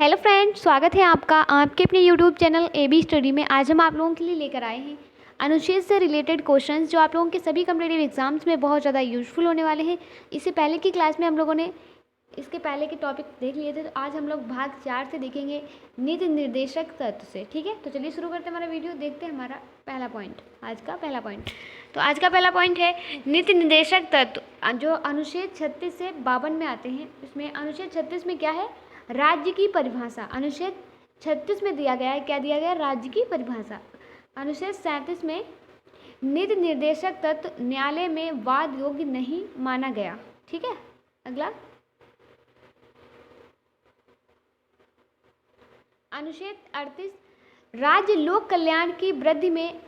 Hello friends, स्वागत है आपका आपके अपने यूट्यूब चैनल AB स्टडी में। आज हम आप लोगों के लिए लेकर आए हैं अनुच्छेद से रिलेटेड क्वेश्चंस जो आप लोगों के सभी कॉम्पिटिटिव एग्जाम्स में बहुत ज़्यादा यूजफुल होने वाले हैं। इससे पहले की क्लास में हम लोगों ने इसके पहले के टॉपिक देख लिए थे, तो आज हम लोग भाग 4 से देखेंगे नीति निर्देशक तत्व से। ठीक है, तो चलिए शुरू करते हैं हमारा वीडियो। देखते हैं हमारा पहला पॉइंट, आज का पहला पॉइंट। तो आज का पहला पॉइंट है नीति निर्देशक तत्व, जो अनुच्छेद 36 से 52 में आते हैं। इसमें अनुच्छेद 36 में क्या है? राज्य की परिभाषा। अनुच्छेद 36 में दिया गया है, क्या दिया गया है? राज्य की परिभाषा। अनुच्छेद 37 में नीति निर्देशक तत्व न्यायालय में वाद योग्य नहीं माना गया। ठीक है, अगला अनुच्छेद 38 राज्य लोक कल्याण की वृद्धि में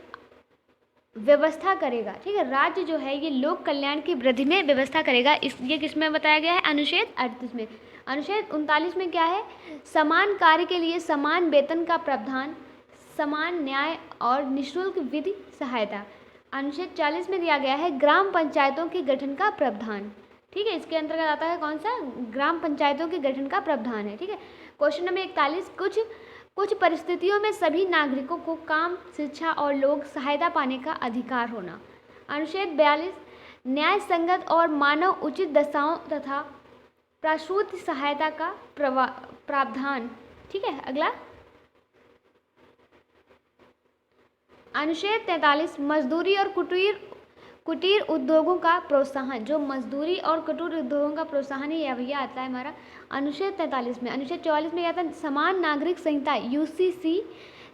व्यवस्था करेगा। ठीक है, राज्य जो है ये लोक कल्याण की वृद्धि में व्यवस्था करेगा। ये किस में बताया गया है? अनुच्छेद 38 में। अनुच्छेद 39 में क्या है? समान कार्य के लिए समान वेतन का प्रावधान, समान न्याय और निःशुल्क विधि सहायता। अनुच्छेद 40 में दिया गया है ग्राम पंचायतों के गठन का प्रावधान। ठीक है, इसके अंतर्गत आता है कौन सा? ग्राम पंचायतों के गठन का प्रावधान है। ठीक है, क्वेश्चन नंबर 41 कुछ परिस्थितियों में सभी नागरिकों को काम, शिक्षा और लोक सहायता पाने का अधिकार होना। अनुच्छेद 42 न्याय संगत और मानव उचित दशाओं तथा प्रसूति सहायता का प्रावधान। ठीक है, अगला अनुच्छेद 43 मजदूरी और कुटीर उद्योगों का प्रोत्साहन। जो मजदूरी और कुटीर उद्योगों का प्रोत्साहन है भैया आता है हमारा अनुच्छेद 43 में। अनुच्छेद 44 में क्या आता है? समान नागरिक संहिता UCC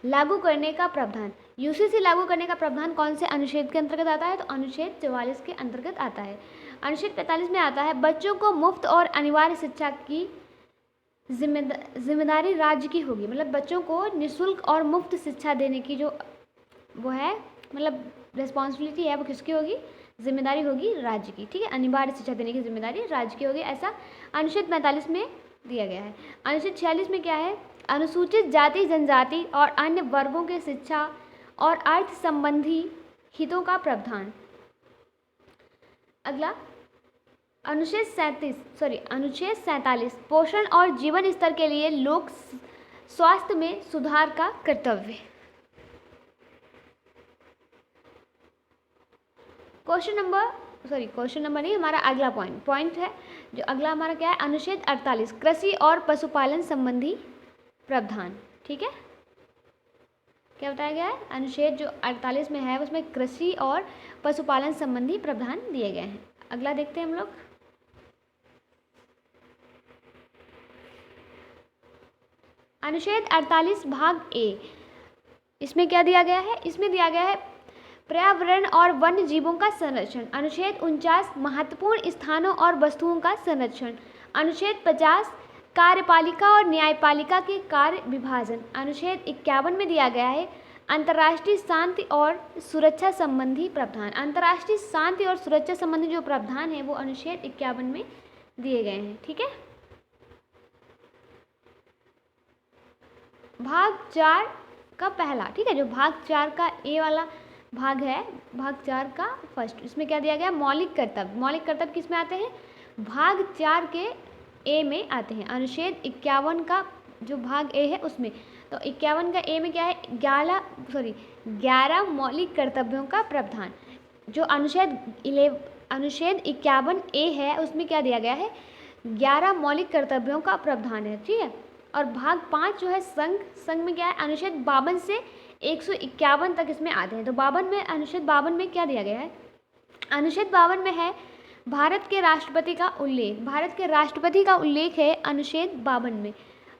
लागू करने का प्रावधान। UCC लागू करने का प्रावधान कौन से अनुच्छेद के अंतर्गत आता है? तो अनुच्छेद 44 के अंतर्गत आता है। अनुच्छेद 45 में आता है बच्चों को मुफ्त और अनिवार्य शिक्षा की जिम्मेदारी राज्य की होगी। मतलब बच्चों को निःशुल्क और मुफ्त शिक्षा देने की जो वो है, मतलब रिस्पॉन्सिबिलिटी है, वो किसकी होगी? जिम्मेदारी होगी राज्य की। ठीक है, अनिवार्य शिक्षा देने की जिम्मेदारी राज्य की होगी, ऐसा अनुच्छेद 45 में दिया गया है। अनुच्छेद 46 में क्या है? अनुसूचित जाति जनजाति और अन्य वर्गों के शिक्षा और अर्थ संबंधी हितों का प्रावधान। अगला अनुच्छेद 47 पोषण और जीवन स्तर के लिए लोक स्वास्थ्य में सुधार का कर्तव्य। क्वेश्चन नंबर नहीं, हमारा अगला पॉइंट है जो अगला हमारा क्या है? अनुच्छेद 48 कृषि और पशुपालन संबंधी प्रावधान। ठीक है, क्या बताया गया है? अनुच्छेद जो 48 में है उसमें कृषि और पशुपालन संबंधी प्रावधान दिए गए हैं। अगला देखते हैं हम लोग अनुच्छेद 48 भाग A। इसमें क्या दिया गया है? इसमें दिया गया है पर्यावरण और वन्य जीवों का संरक्षण। अनुच्छेद 49 महत्वपूर्ण स्थानों और वस्तुओं का संरक्षण। अनुच्छेद 50 कार्यपालिका और न्यायपालिका के कार्य विभाजन। अनुच्छेद 51 में दिया गया है अंतर्राष्ट्रीय शांति और सुरक्षा संबंधी प्रावधान। अंतर्राष्ट्रीय शांति और सुरक्षा संबंधी जो प्रावधान है वो अनुच्छेद 51 में दिए गए हैं। ठीक है, भाग 4 का पहला। ठीक है, जो भाग 4 का A वाला भाग है, भाग 4 का फर्स्ट, इसमें क्या दिया गया? मौलिक कर्तव्य। मौलिक कर्तव्य किस में आते हैं? भाग 4 के A में आते हैं। अनुच्छेद 51 का जो भाग A है उसमें, तो 51 का A में क्या है? 11 मौलिक कर्तव्यों का प्रावधान। जो अनुच्छेद 51 A है उसमें क्या दिया गया है? 11 मौलिक कर्तव्यों का प्रावधान है। ठीक है, और भाग 5 जो है संघ में क्या है? अनुच्छेद 52 से 151 तक इसमें आते हैं। तो अनुच्छेद 52 में क्या दिया गया है? अनुच्छेद 52 में है भारत के राष्ट्रपति का उल्लेख। भारत के राष्ट्रपति का उल्लेख है अनुच्छेद 52 में।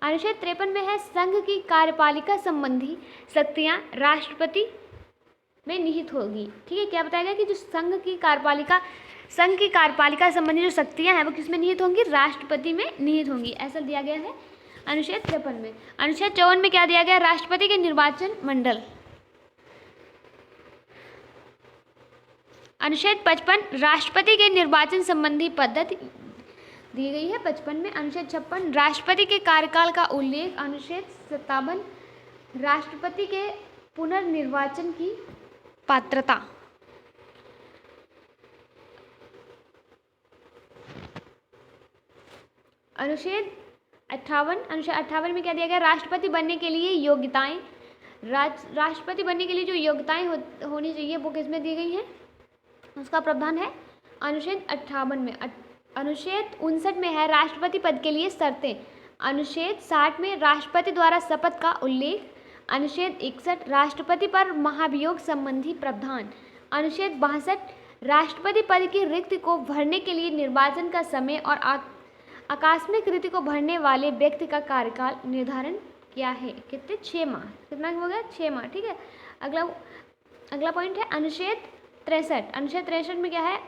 अनुच्छेद 53 में है संघ की कार्यपालिका संबंधी शक्तियां राष्ट्रपति में निहित होगी। ठीक है, क्या बताया गया कि जो संघ की कार्यपालिका संबंधी जो शक्तियां हैं वो किस में निहित होंगी? राष्ट्रपति में निहित होंगी, ऐसा दिया गया है अनुच्छेद 53 में। अनुच्छेद 54 में क्या दिया गया? राष्ट्रपति के निर्वाचन मंडल। अनुच्छेद 55 राष्ट्रपति के निर्वाचन संबंधी पद्धति दी गई है 55 में। अनुच्छेद 56 राष्ट्रपति के कार्यकाल का उल्लेख। अनुच्छेद 57 राष्ट्रपति के पुनर्निर्वाचन की पात्रता। अनुच्छेद अनुच्छेद 58 में क्या दिया गया, राष्ट्रपति बनने के लिए योग्यताएं, राष्ट्रपति बनने के लिए जो योग्यताएं होनी चाहिए वो किसमें दी गई हैं, उसका प्रावधान है अनुच्छेद 58 में। अनुच्छेद 59 में है राष्ट्रपति पद के लिए शर्तें। अनुच्छेद 60 में राष्ट्रपति द्वारा शपथ का उल्लेख। अनुच्छेद 61 राष्ट्रपति पर महाभियोग संबंधी प्रावधान। अनुच्छेद 62 राष्ट्रपति पद की रिक्ति को भरने के लिए निर्वाचन का समय और आकस्मिक रिक्ति को भरने वाले व्यक्ति का कार्यकाल निर्धारण किया है। कितने, 6 माह। कितना हो गया, 6 माह। ठीक है, अगला पॉइंट है अनुच्छेद 63। अनुच्छेद 63 में क्या है,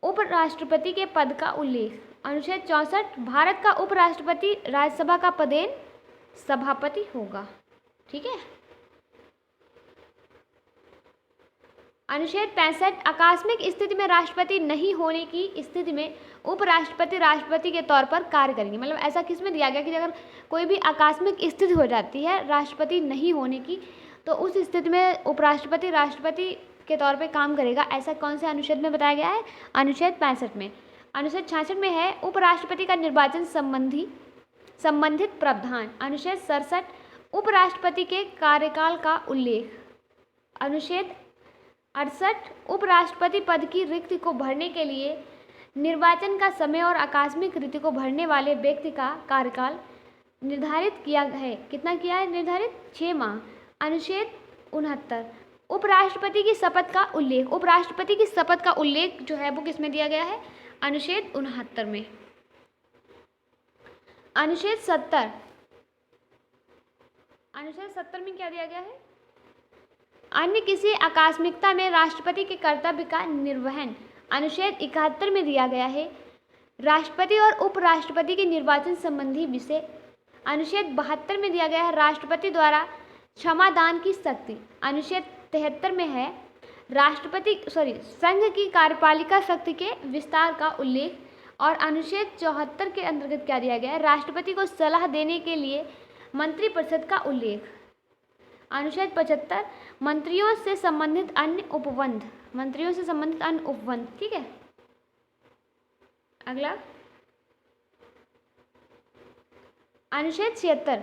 उपराष्ट्रपति के पद का उल्लेख। अनुच्छेद 64 भारत का उपराष्ट्रपति राज्यसभा का पदेन सभापति होगा। ठीक है। अनुच्छेद 65 आकस्मिक स्थिति में राष्ट्रपति नहीं होने की स्थिति में उपराष्ट्रपति राष्ट्रपति के तौर पर कार्य करेंगे। मतलब ऐसा किस में दिया गया कि अगर कोई भी आकस्मिक स्थिति हो जाती है राष्ट्रपति नहीं होने की, तो उस स्थिति में उपराष्ट्रपति राष्ट्रपति के तौर पे काम करेगा। ऐसा कौन से अनुच्छेद में बताया गया है, अनुच्छेद 65 में। अनुच्छेद 66 में है उपराष्ट्रपति का निर्वाचन संबंधित प्रावधान। अनुच्छेद 67 उपराष्ट्रपति के कार्यकाल का उल्लेख। अनुच्छेद 68 उपराष्ट्रपति पद की रिक्ति को भरने के लिए निर्वाचन का समय और आकस्मिक रिक्ति को भरने वाले व्यक्ति का कार्यकाल निर्धारित किया है। कितना किया है निर्धारित, 6 माह। अनुच्छेद 69 उपराष्ट्रपति की शपथ का उल्लेख। उपराष्ट्रपति की शपथ का उल्लेख जो है वो किसमें दिया गया है, अनुच्छेद 69 में। अनुच्छेद 70 में क्या दिया गया है, अन्य किसी आकस्मिकता में राष्ट्रपति के कर्तव्य का निर्वहन। अनुच्छेद 71 में दिया गया है राष्ट्रपति और उपराष्ट्रपति के निर्वाचन संबंधी विषय। अनुच्छेद 72 में दिया गया है राष्ट्रपति द्वारा क्षमादान की शक्ति। अनुच्छेद 73 में है संघ की कार्यपालिका शक्ति के विस्तार का उल्लेख। और अनुच्छेद 74 के अंतर्गत क्या दिया गया है, राष्ट्रपति को सलाह देने के लिए मंत्रिपरिषद का उल्लेख। अनुच्छेद 75 मंत्रियों से संबंधित अन्य उपबंध। ठीक है। अगला अनुच्छेद 76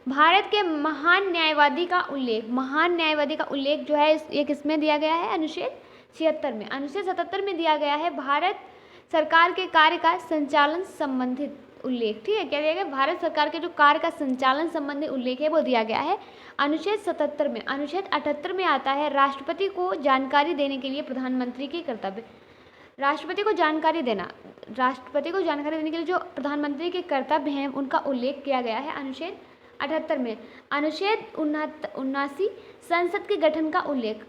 भारत के महान न्यायवादी का उल्लेख। महान न्यायवादी का उल्लेख जो है ये किसमें दिया गया है, अनुच्छेद 76 में। अनुच्छेद 77 में दिया गया है भारत सरकार के कार्य का संचालन संबंधित उल्लेख। ठीक है, क्या दिया गया, भारत सरकार के जो कार्य का संचालन संबंधी उल्लेख है वो दिया गया है अनुच्छेद 77 में। अनुच्छेद 78 में आता है राष्ट्रपति को जानकारी देने के लिए प्रधानमंत्री के कर्तव्य। राष्ट्रपति को जानकारी देने के लिए जो प्रधानमंत्री के कर्तव्य हैं उनका उल्लेख किया गया है अनुच्छेद 78 में। अनुच्छेद 79 संसद के गठन का उल्लेख।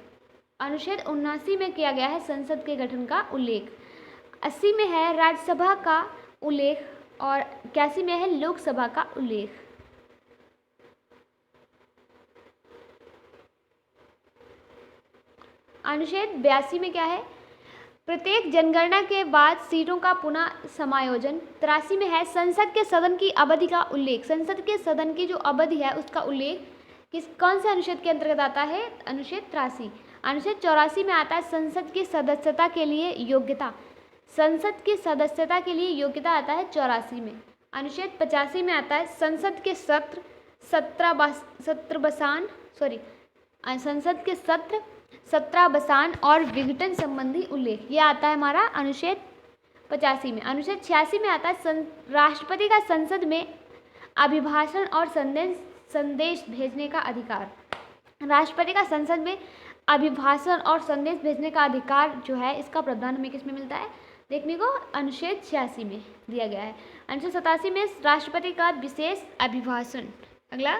अनुच्छेद 79 में किया गया है संसद के गठन का उल्लेख। 80 में है राज्यसभा का उल्लेख और 81 में है लोकसभा का उल्लेख। अनुच्छेद 82 में क्या है, प्रत्येक जनगणना के बाद सीटों का पुनः समायोजन। 83 में है संसद के सदन की अवधि का उल्लेख। संसद के सदन की जो अवधि है उसका उल्लेख कौन से अनुच्छेद के अंतर्गत आता है, अनुच्छेद 83। अनुच्छेद 84 में आता है संसद की सदस्यता के लिए योग्यता। संसद की सदस्यता के लिए योग्यता आता है 84 में। अनुच्छेद 85 में आता है संसद के सत्रावसान और विघटन संबंधी उल्लेख। यह आता है हमारा अनुच्छेद 85 में। अनुच्छेद 86 में आता है राष्ट्रपति का संसद में अभिभाषण और संदेश भेजने का अधिकार। राष्ट्रपति का संसद में अभिभाषण और संदेश भेजने का अधिकार जो है इसका प्रावधान हमें किसमें मिलता है देखने को, अनुच्छेद 86 में दिया गया है। अनुच्छेद 87 में राष्ट्रपति का विशेष अभिभाषण। अगला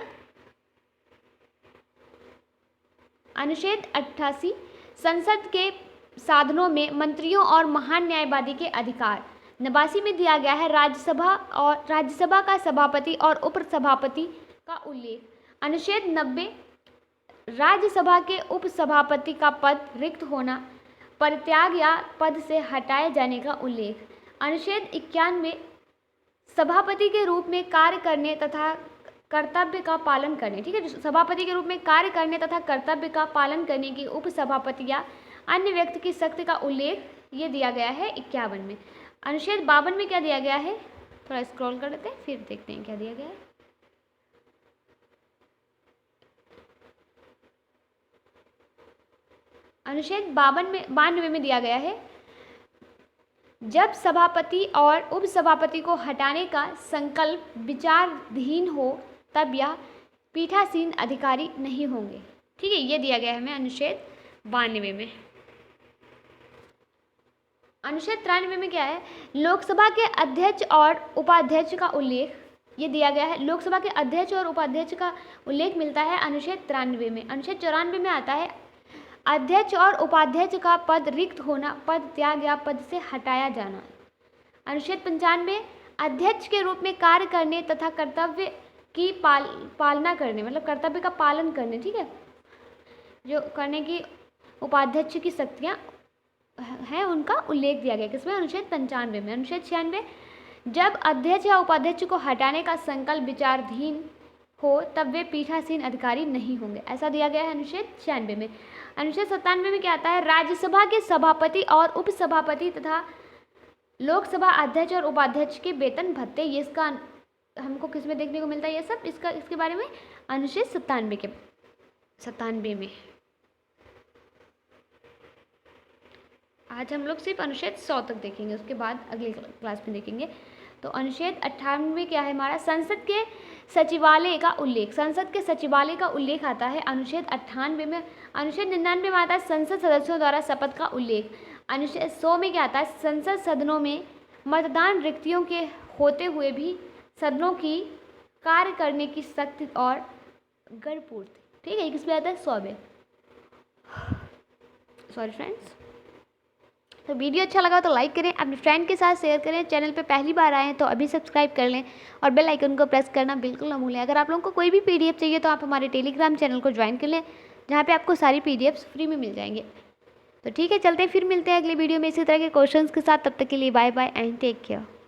अनुच्छेद 88 संसद के साधनों में मंत्रियों और महान न्यायवादी के अधिकार। 89 में दिया गया है राज्यसभा का सभापति और उपसभापति का उल्लेख। अनुच्छेद 90 राज्यसभा के उपसभापति का पद रिक्त होना, परित्याग या पद से हटाए जाने का उल्लेख। अनुच्छेद 91 सभापति के रूप में कार्य करने तथा कर्तव्य का पालन करने। ठीक है, सभापति के रूप में कार्य करने तथा कर्तव्य का पालन करने की उपसभापति या अन्य व्यक्ति की शक्ति का उल्लेख ये दिया गया है 51 में। अनुच्छेद 52 में क्या दिया गया है, थोड़ा स्क्रॉल कर देते हैं, फिर देखते हैं क्या दिया गया है। अनुच्छेद 92 में दिया गया है, जब सभापति और उपसभापति को हटाने का संकल्प विचाराधीन हो तब यह पीठासीन अधिकारी नहीं होंगे। ठीक है, ये दिया गया है हमें अनुच्छेद 92 में। अनुच्छेद 93 में क्या है, लोकसभा के अध्यक्ष और उपाध्यक्ष का उल्लेख, ये दिया गया है। लोकसभा के अध्यक्ष और उपाध्यक्ष का उल्लेख मिलता है अनुच्छेद 93 में। अनुच्छेद 94 में आता है, अध्यक्ष और उपाध्यक्ष का पद रिक्त होना, पद त्याग या पद से हटाया जाना। अनुच्छेद 95, अध्यक्ष के रूप में कार्य करने तथा कर्तव्य की पालना करने, मतलब कर्तव्य का पालन करने, ठीक है, जो करने की उपाध्यक्ष की शक्तियाँ हैं उनका उल्लेख दिया गया किसमें, अनुच्छेद 95 में। अनुच्छेद 96, जब अध्यक्ष या उपाध्यक्ष को हटाने का संकल्प विचाराधीन हो तब वे पीठासीन अधिकारी नहीं होंगे, ऐसा दिया गया है अनुच्छेद 96 में। अनुच्छेद 97 में क्या आता है, राज्यसभा के सभापति और उपसभापति तथा लोकसभा अध्यक्ष और उपाध्यक्ष के वेतन भत्ते, ये इसका हमको किस में देखने को मिलता है, ये सब इसके बारे में अनुच्छेद 97 में। आज हम लोग सिर्फ अनुच्छेद 100 तक देखेंगे, उसके बाद अगली क्लास में देखेंगे। तो अनुच्छेद 98 में क्या है हमारा, संसद के सचिवालय का उल्लेख, संसद के सचिवालय का उल्लेख आता है अनुच्छेद 98 में। अनुच्छेद 99 में आता है संसद सदस्यों द्वारा शपथ का उल्लेख। अनुच्छेद 100 में क्या आता है, संसद सदनों में मतदान रिक्तियों के होते हुए भी सदनों की कार्य करने की शक्ति और गणपूर्ति। ठीक है, किस पे आता है, 100 में। सॉरी फ्रेंड्स, तो वीडियो अच्छा लगा तो लाइक करें, अपने फ्रेंड के साथ शेयर करें। चैनल पे पहली बार आए हैं तो अभी सब्सक्राइब कर लें और बेल आइकन को प्रेस करना बिल्कुल ना भूलें। अगर आप लोगों को कोई भी पीडीएफ चाहिए तो आप हमारे टेलीग्राम चैनल को ज्वाइन कर लें, जहाँ पे आपको सारी पीडीएफ्स फ्री में मिल जाएंगे। तो ठीक है, चलते हैं, फिर मिलते हैं अगली वीडियो में इसी तरह के क्वेश्चंस के साथ। तब तक के लिए bye bye and take care.